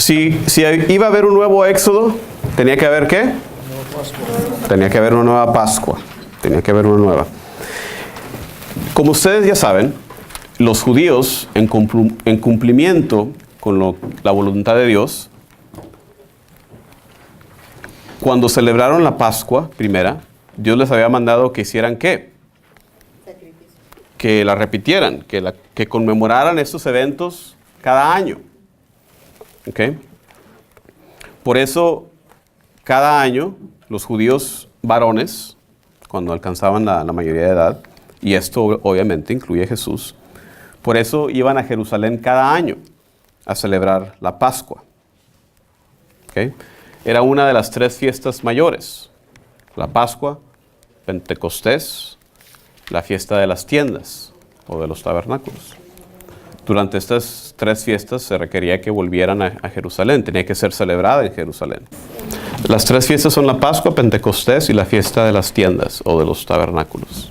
Si iba a haber un nuevo éxodo, tenía que haber ¿qué? Tenía que haber una nueva Pascua. Tenía que haber una nueva. Como ustedes ya saben, los judíos, en cumplimiento con la voluntad de Dios, cuando celebraron la Pascua primera, Dios les había mandado que hicieran ¿qué? Sacrificio. Que la repitieran, que conmemoraran estos eventos cada año. ¿Ok? Por eso, cada año, los judíos varones, cuando alcanzaban la mayoría de edad, y esto obviamente incluye a Jesús, por eso iban a Jerusalén cada año a celebrar la Pascua. ¿Ok? Era una de las 3 fiestas mayores: la Pascua, Pentecostés, la fiesta de las tiendas o de los tabernáculos. Durante estas 3 fiestas se requería que volvieran a Jerusalén, tenía que ser celebrada en Jerusalén. Las 3 fiestas son la Pascua, Pentecostés y la fiesta de las tiendas o de los tabernáculos.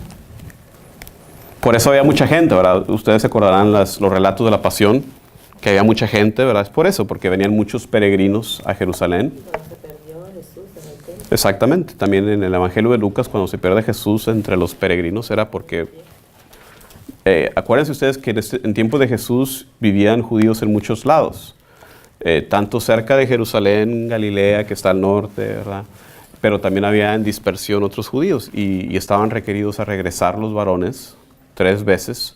Por eso había mucha gente, ¿verdad? Ustedes se acordarán los relatos de la Pasión, que había mucha gente, ¿verdad? Es por eso, porque venían muchos peregrinos a Jerusalén. Exactamente, también en el Evangelio de Lucas, cuando se pierde Jesús entre los peregrinos, era porque, acuérdense ustedes que en tiempos de Jesús vivían judíos en muchos lados, tanto cerca de Jerusalén, Galilea, que está al norte, ¿verdad? Pero también había en dispersión otros judíos y estaban requeridos a regresar los varones 3 veces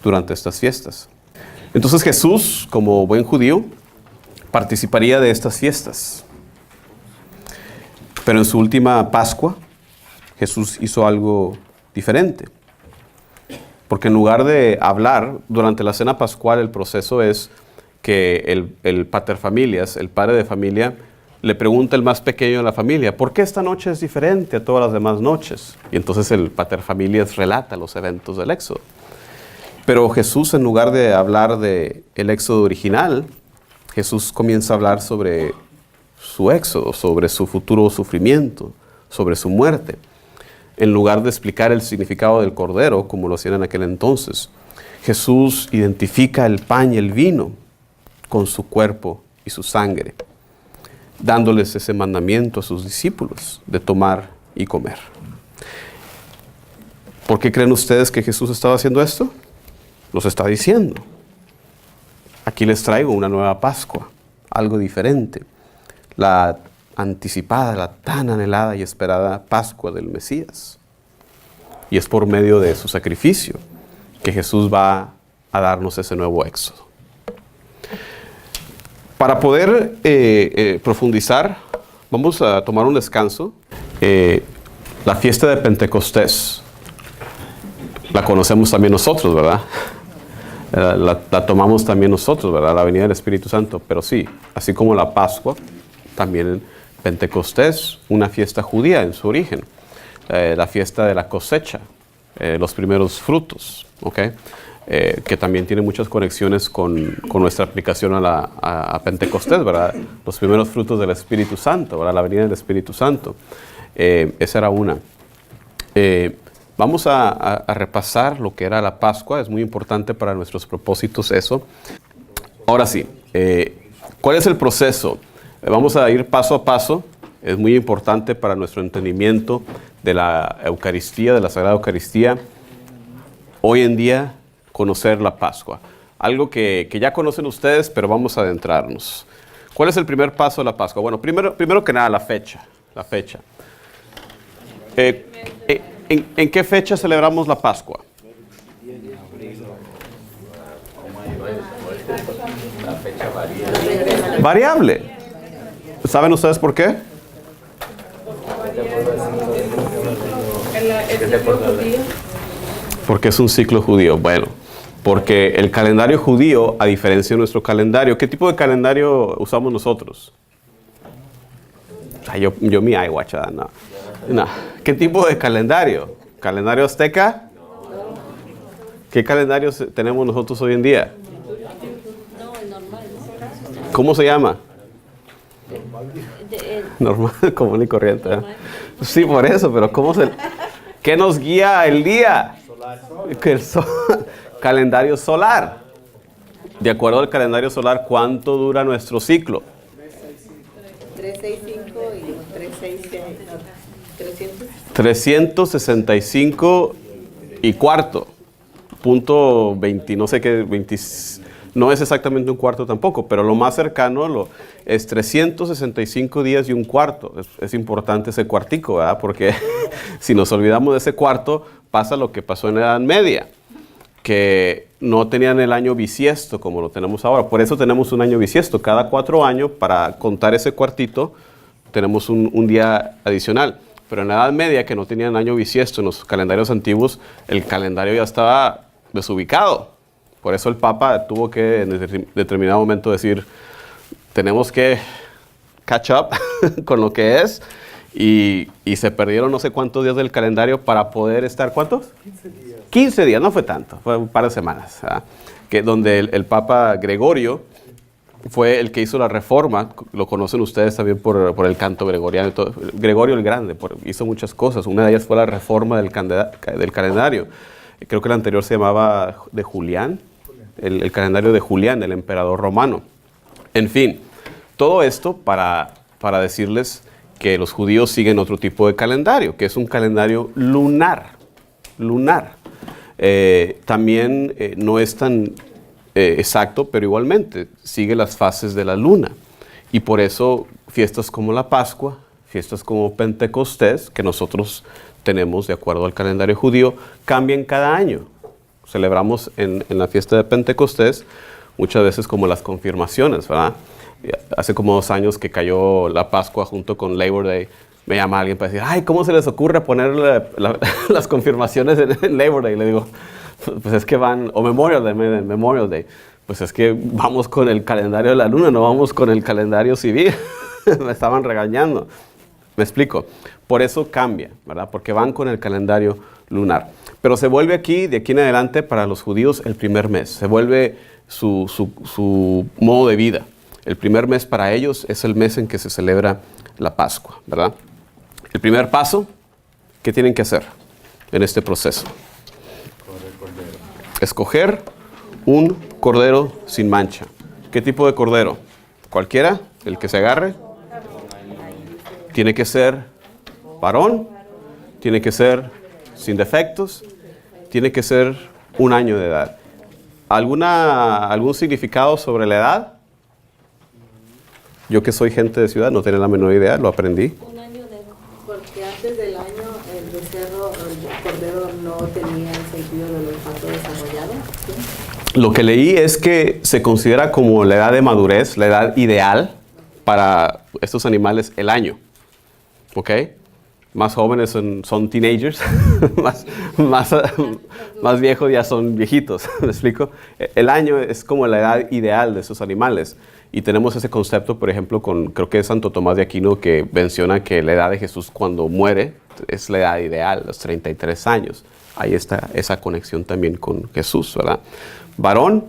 durante estas fiestas. Entonces Jesús, como buen judío, participaría de estas fiestas. Pero en su última Pascua, Jesús hizo algo diferente. Porque en lugar de hablar, durante la cena pascual el proceso es que el paterfamilias, el padre de familia, le pregunta al más pequeño de la familia: ¿por qué esta noche es diferente a todas las demás noches? Y entonces el paterfamilias relata los eventos del Éxodo. Pero Jesús, en lugar de hablar del Éxodo original, Jesús comienza a hablar sobre su éxodo, sobre su futuro sufrimiento, sobre su muerte. En lugar de explicar el significado del cordero, como lo hacían en aquel entonces, Jesús identifica el pan y el vino con su cuerpo y su sangre, dándoles ese mandamiento a sus discípulos de tomar y comer. ¿Por qué creen ustedes que Jesús estaba haciendo esto? Los está diciendo: aquí les traigo una nueva Pascua, algo diferente. La anticipada, la tan anhelada y esperada Pascua del Mesías. Y es por medio de su sacrificio que Jesús va a darnos ese nuevo éxodo. Para poder profundizar, vamos a tomar un descanso. La fiesta de Pentecostés la conocemos también nosotros, ¿verdad? La tomamos también nosotros, ¿verdad? La venida del Espíritu Santo. Pero sí, así como la Pascua, también Pentecostés, una fiesta judía en su origen, la fiesta de la cosecha, los primeros frutos, ¿ok? Que también tiene muchas conexiones con nuestra aplicación a Pentecostés, ¿verdad? Los primeros frutos del Espíritu Santo, ¿verdad? La venida del Espíritu Santo. Esa era una. Vamos a repasar lo que era la Pascua, es muy importante para nuestros propósitos eso. Ahora sí, ¿cuál es el proceso? Vamos a ir paso a paso. Es muy importante para nuestro entendimiento de la Eucaristía, de la Sagrada Eucaristía. Hoy en día, conocer la Pascua. Algo que ya conocen ustedes, pero vamos a adentrarnos. ¿Cuál es el primer paso de la Pascua? Bueno, primero que nada, la fecha. ¿En qué fecha celebramos la Pascua? Variable. ¿Saben ustedes por qué? Porque es un ciclo judío. Bueno, porque el calendario judío, a diferencia de nuestro calendario, ¿qué tipo de calendario usamos nosotros? Yo mi iWatch, no. ¿Qué tipo de calendario? ¿Calendario azteca? ¿Qué calendario tenemos nosotros hoy en día? ¿Cómo se llama? Normal, común y corriente. Sí, por eso, pero ¿qué nos guía el día? Calendario solar. De acuerdo al calendario solar, ¿cuánto dura nuestro ciclo? 365 y 366, no, 300. 365 y cuarto. Punto 20, no sé qué, 20, no es exactamente un cuarto tampoco, pero lo más cercano es 365 días y un cuarto. Es importante ese cuartico, ¿verdad? Porque si nos olvidamos de ese cuarto, pasa lo que pasó en la Edad Media, que no tenían el año bisiesto como lo tenemos ahora. Por eso tenemos un año bisiesto. Cada 4 años, para contar ese cuartito, tenemos un día adicional. Pero en la Edad Media, que no tenían año bisiesto en los calendarios antiguos, el calendario ya estaba desubicado. Por eso el Papa tuvo que en determinado momento decir, tenemos que catch up con lo que es, y se perdieron no sé cuántos días del calendario para poder estar, ¿cuántos? 15 días, no fue tanto, fue un par de semanas, ¿verdad? Que donde el Papa Gregorio fue el que hizo la reforma, lo conocen ustedes también por el canto gregoriano y todo. Gregorio el Grande hizo muchas cosas, una de ellas fue la reforma del calendario. Creo que el anterior se llamaba de Julián, el calendario de Julián, el emperador romano. En fin, todo esto para decirles que los judíos siguen otro tipo de calendario, que es un calendario lunar. También no es tan exacto, pero igualmente sigue las fases de la luna. Y por eso fiestas como la Pascua, fiestas como Pentecostés, que nosotros tenemos de acuerdo al calendario judío, cambian cada año. Celebramos en la fiesta de Pentecostés muchas veces como las confirmaciones, ¿verdad? Hace como 2 años que cayó la Pascua junto con Labor Day, me llama alguien para decir, ay, ¿cómo se les ocurre poner las confirmaciones en Labor Day? Le digo, pues es que van, o Memorial Day, pues es que vamos con el calendario de la luna, no vamos con el calendario civil. Me estaban regañando. ¿Me explico? Por eso cambia, ¿verdad? Porque van con el calendario lunar. Pero se vuelve de aquí en adelante, para los judíos, el primer mes. Se vuelve su modo de vida. El primer mes para ellos es el mes en que se celebra la Pascua, ¿verdad? El primer paso, ¿qué tienen que hacer en este proceso? Escoger un cordero sin mancha. ¿Qué tipo de cordero? ¿Cualquiera? ¿El que se agarre? Tiene que ser varón, tiene que ser sin defectos, tiene que ser 1 año de edad. ¿Algún significado sobre la edad? Yo que soy gente de ciudad no tenía la menor idea, lo aprendí. 1 año de edad, porque antes del año el becerro, el cordero no tenía el sentido del olfato desarrollado. ¿Sí? Lo que leí es que se considera como la edad de madurez, la edad ideal para estos animales, el año. ¿Ok? Más jóvenes son teenagers, más viejos ya son viejitos, ¿me explico? El año es como la edad ideal de esos animales. Y tenemos ese concepto, por ejemplo, creo que es Santo Tomás de Aquino, que menciona que la edad de Jesús cuando muere es la edad ideal, los 33 años. Ahí está esa conexión también con Jesús, ¿verdad? Varón,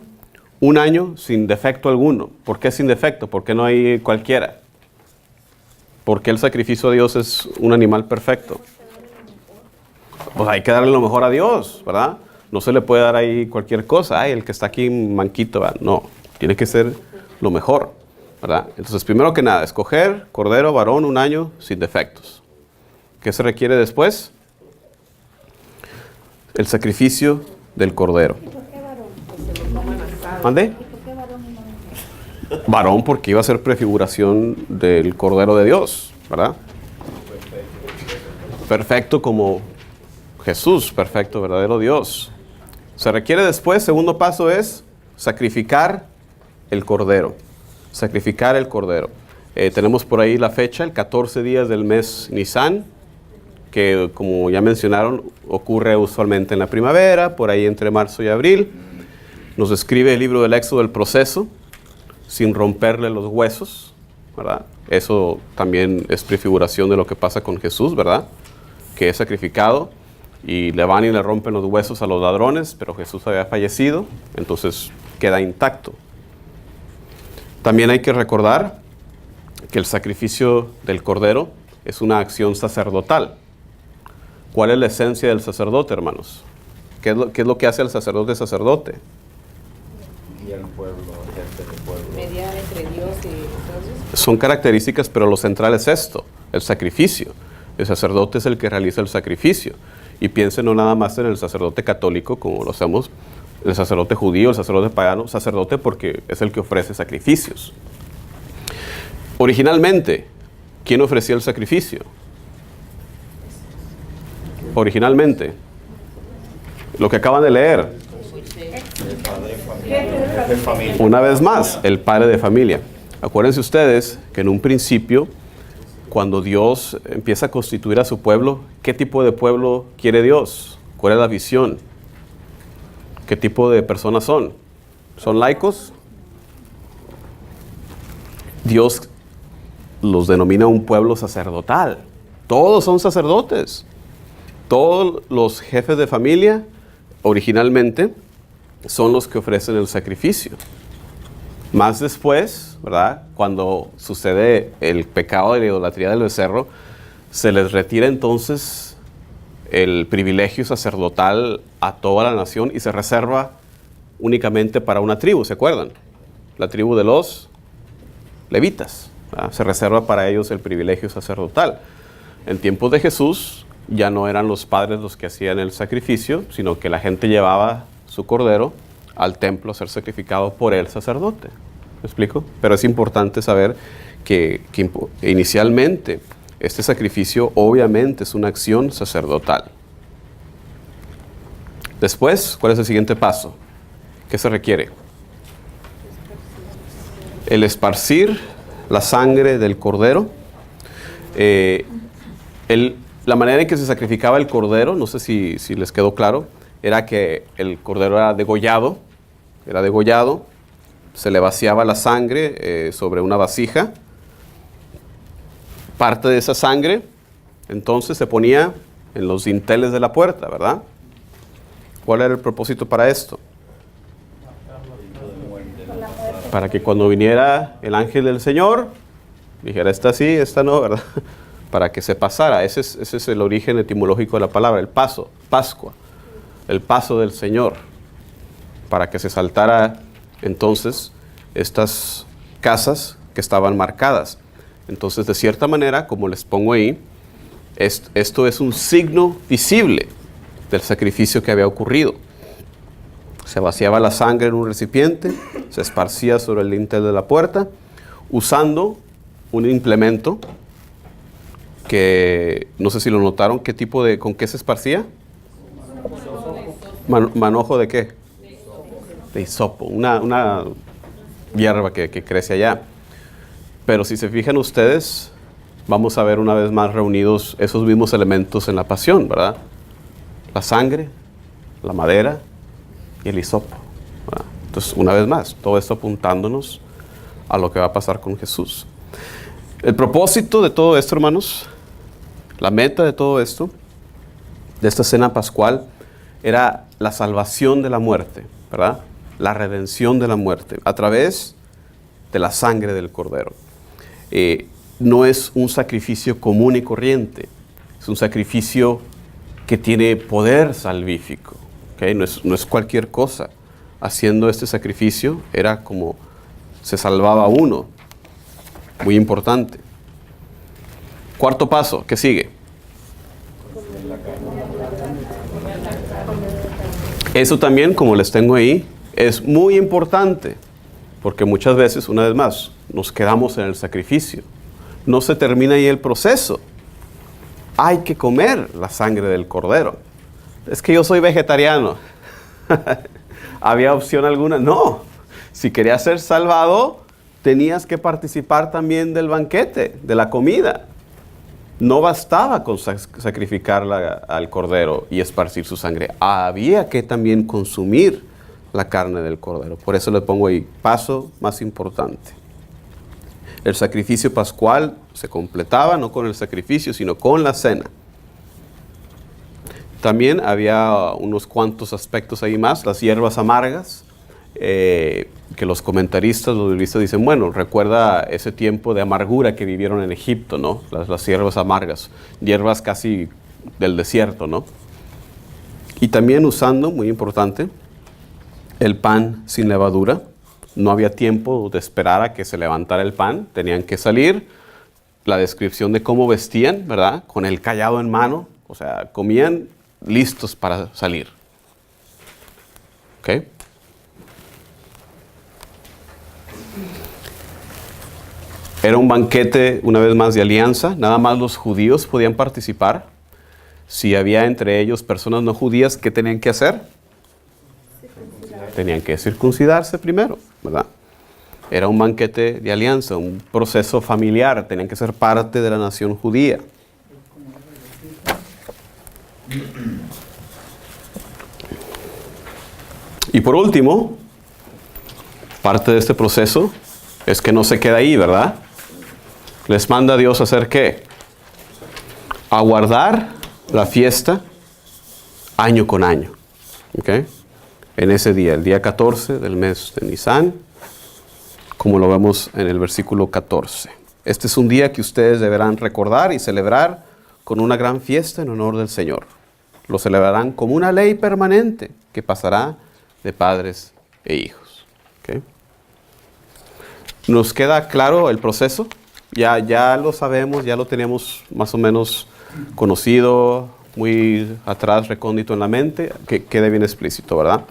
1 año sin defecto alguno. ¿Por qué sin defecto? ¿Por qué no hay cualquiera? Porque el sacrificio a Dios es un animal perfecto. Pues hay que darle lo mejor a Dios, ¿verdad? No se le puede dar ahí cualquier cosa. Ay, el que está aquí manquito, ¿verdad? No, tiene que ser lo mejor, ¿verdad? Entonces, primero que nada, escoger cordero, varón, 1 año, sin defectos. ¿Qué se requiere después? El sacrificio del cordero. ¿Y por qué varón? ¿Mande? Varón, porque iba a ser prefiguración del Cordero de Dios, ¿verdad? Perfecto como Jesús, perfecto, verdadero Dios. Se requiere después, segundo paso es sacrificar el Cordero. Sacrificar el Cordero. Tenemos por ahí la fecha, el 14 días del mes Nisan, que como ya mencionaron, ocurre usualmente en la primavera, por ahí entre marzo y abril. Nos describe el libro del Éxodo el proceso, sin romperle los huesos, ¿verdad? Eso también es prefiguración de lo que pasa con Jesús, ¿verdad? Que es sacrificado y le van y le rompen los huesos a los ladrones, pero Jesús había fallecido, entonces queda intacto. También hay que recordar que el sacrificio del Cordero es una acción sacerdotal. ¿Cuál es la esencia del sacerdote, hermanos? ¿Qué es lo que hace al sacerdote sacerdote? Y el pueblo, el jefe del pueblo. Mediar entre Dios y nosotros. Son características, pero lo central es esto, el sacrificio. El sacerdote es el que realiza el sacrificio. Y piensen no nada más en el sacerdote católico, como lo hacemos, el sacerdote judío, el sacerdote pagano, sacerdote porque es el que ofrece sacrificios. Originalmente, ¿quién ofrecía el sacrificio? Originalmente, lo que acaban de leer. Jefe de familia. Una vez más, el padre de familia. Acuérdense ustedes que en un principio, cuando Dios empieza a constituir a su pueblo, ¿qué tipo de pueblo quiere Dios? ¿Cuál es la visión? ¿Qué tipo de personas son? ¿Son laicos? Dios los denomina un pueblo sacerdotal. Todos son sacerdotes. Todos los jefes de familia, originalmente, son los que ofrecen el sacrificio. Más después, ¿verdad? Cuando sucede el pecado de la idolatría del becerro, se les retira entonces el privilegio sacerdotal a toda la nación y se reserva únicamente para una tribu, ¿se acuerdan? La tribu de los levitas, ¿verdad? Se reserva para ellos el privilegio sacerdotal. En tiempos de Jesús ya no eran los padres los que hacían el sacrificio, sino que la gente llevaba su cordero al templo a ser sacrificado por el sacerdote. ¿Me explico? Pero es importante saber que inicialmente este sacrificio obviamente es una acción sacerdotal. Después, ¿cuál es el siguiente paso? ¿Qué se requiere? El esparcir la sangre del cordero. La manera en que se sacrificaba el cordero, no sé si les quedó claro, era que el cordero era degollado, se le vaciaba la sangre sobre una vasija. Parte de esa sangre, entonces, se ponía en los dinteles de la puerta, ¿verdad? ¿Cuál era el propósito para esto? Para que cuando viniera el ángel del Señor, dijera, esta sí, esta no, ¿verdad? Para que se pasara. Ese es el origen etimológico de la palabra, el paso, Pascua, el paso del Señor, para que se saltara entonces estas casas que estaban marcadas. Entonces, de cierta manera, como les pongo ahí, esto es un signo visible del sacrificio que había ocurrido. Se vaciaba la sangre en un recipiente, se esparcía sobre el dintel de la puerta, usando un implemento que, no sé si lo notaron, ¿con qué se esparcía? ¿Manojo de qué? De hisopo, una hierba que crece allá. Pero si se fijan ustedes, vamos a ver una vez más reunidos esos mismos elementos en la pasión, ¿verdad? La sangre, la madera y el hisopo, ¿verdad? Entonces, una vez más, todo esto apuntándonos a lo que va a pasar con Jesús. El propósito de todo esto, hermanos, la meta de todo esto, de esta cena pascual, era la salvación de la muerte, ¿verdad? La redención de la muerte a través de la sangre del Cordero. No es un sacrificio común y corriente, es un sacrificio que tiene poder salvífico, ¿okay? No es cualquier cosa. Haciendo este sacrificio era como se salvaba uno, muy importante. Cuarto paso, ¿qué sigue? Eso también, como les tengo ahí, es muy importante, porque muchas veces, una vez más, nos quedamos en el sacrificio. No se termina ahí el proceso. Hay que comer la sangre del cordero. Es que yo soy vegetariano. ¿Había opción alguna? No. Si querías ser salvado, tenías que participar también del banquete, de la comida. No bastaba con sacrificar al cordero y esparcir su sangre. Había que también consumir la carne del cordero. Por eso le pongo ahí, paso más importante. El sacrificio pascual se completaba no con el sacrificio, sino con la cena. También había unos cuantos aspectos ahí más, las hierbas amargas, que los comentaristas, los biblistas dicen, bueno, recuerda ese tiempo de amargura que vivieron en Egipto, ¿no? Las hierbas amargas, hierbas casi del desierto, ¿no? Y también usando, muy importante, el pan sin levadura, No había tiempo de esperar a que se levantara el pan. Tenían que salir. La descripción de cómo vestían, ¿verdad? Con el cayado en mano. O sea, comían listos para salir. ¿Ok? Era un banquete, una vez más, de alianza. Nada más los judíos podían participar. Si había entre ellos personas no judías, ¿qué tenían que hacer? Tenían que circuncidarse primero, ¿verdad? Era un banquete de alianza, un proceso familiar. Tenían que ser parte de la nación judía. Y por último, parte de este proceso es que no se queda ahí, ¿verdad? Les manda a Dios a hacer ¿qué? A guardar la fiesta año con año. ¿Ok? En ese día, el día 14 del mes de Nisan, como lo vemos en el versículo 14. Este es un día que ustedes deberán recordar y celebrar con una gran fiesta en honor del Señor. Lo celebrarán como una ley permanente que pasará de padres e hijos. ¿Ok? ¿Nos queda claro el proceso? Ya lo sabemos, ya lo tenemos más o menos conocido, muy atrás, recóndito en la mente, que quede bien explícito, ¿verdad?